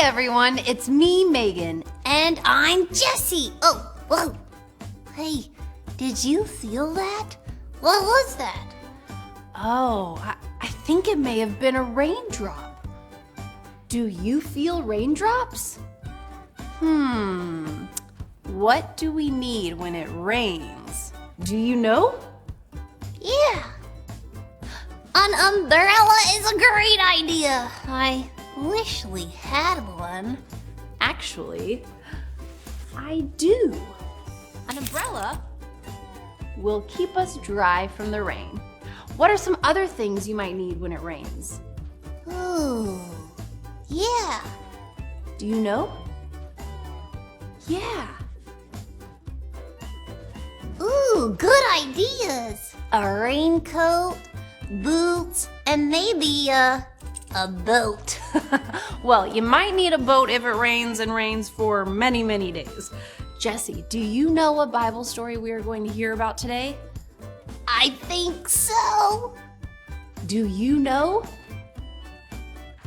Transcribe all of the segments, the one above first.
everyone, it's me, Megan. And I'm Jessie. Oh, whoa. Hey, did you feel that? What was that? Oh, I think it may have been a raindrop. Do you feel raindrops? What do we need when it rains? Do you know? Yeah. An umbrella is a great idea. I wish we had one. Actually, I do. An umbrella will keep us dry from the rain. What are some other things you might need when it rains? Ooh, yeah. Do you know? Yeah. Ooh, good ideas. A raincoat, boots, and maybe a boat. Well, you might need a boat if it rains and rains for many, many days. Jessie, do you know what Bible story we are going to hear about today? I think so. Do you know?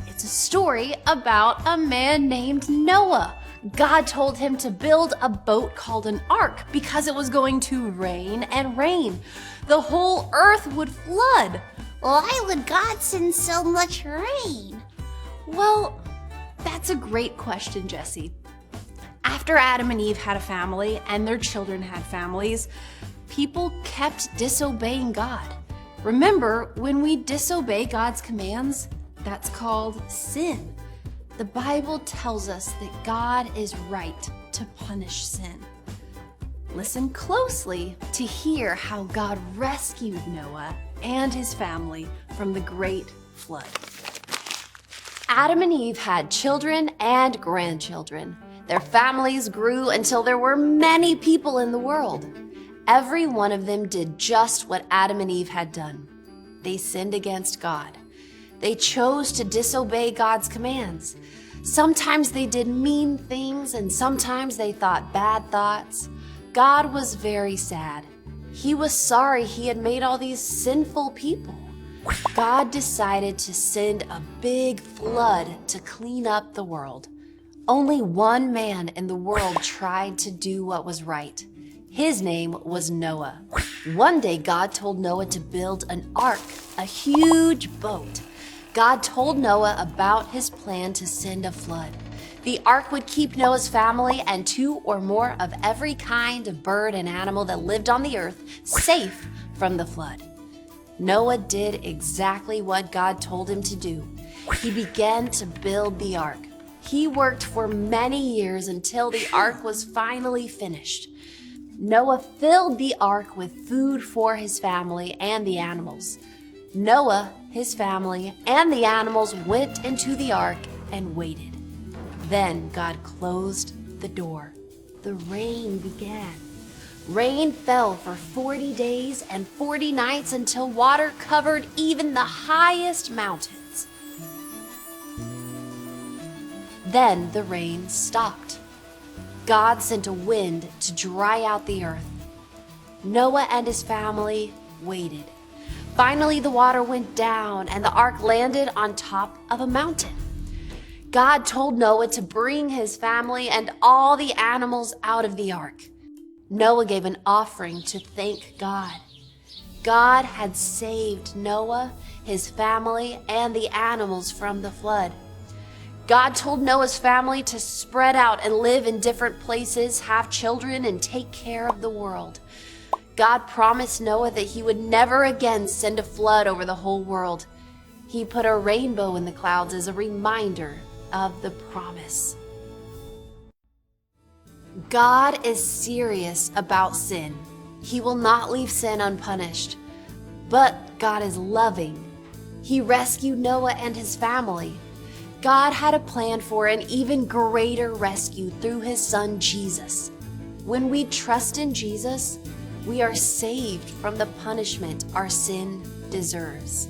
It's a story about a man named Noah. God told him to build a boat called an ark because it was going to rain and rain. The whole earth would flood. Why would God send so much rain? Well, that's a great question, Jessie. After Adam and Eve had a family and their children had families, people kept disobeying God. Remember, when we disobey God's commands, that's called sin. The Bible tells us that God is right to punish sin. Listen closely to hear how God rescued Noah and his family from the great flood. Adam and Eve had children and grandchildren. Their families grew until there were many people in the world. Every one of them did just what Adam and Eve had done. They sinned against God. They chose to disobey God's commands. Sometimes they did mean things and sometimes they thought bad thoughts. God was very sad. He was sorry he had made all these sinful people. God decided to send a big flood to clean up the world. Only one man in the world tried to do what was right. His name was Noah. One day, God told Noah to build an ark, a huge boat. God told Noah about his plan to send a flood. The ark would keep Noah's family and 2 or more of every kind of bird and animal that lived on the earth safe from the flood. Noah did exactly what God told him to do. He began to build the ark. He worked for many years until the ark was finally finished. Noah filled the ark with food for his family and the animals. Noah, his family, and the animals went into the ark and waited. Then God closed the door. The rain began. Rain fell for 40 days and 40 nights until water covered even the highest mountains. Then the rain stopped. God sent a wind to dry out the earth. Noah and his family waited. Finally, the water went down and the ark landed on top of a mountain. God told Noah to bring his family and all the animals out of the ark. Noah gave an offering to thank God. God had saved Noah, his family, and the animals from the flood. God told Noah's family to spread out and live in different places, have children, and take care of the world. God promised Noah that he would never again send a flood over the whole world. He put a rainbow in the clouds as a reminder of the promise. God is serious about sin. He will not leave sin unpunished. But God is loving. He rescued Noah and his family. God had a plan for an even greater rescue through his son, Jesus. When we trust in Jesus, we are saved from the punishment our sin deserves.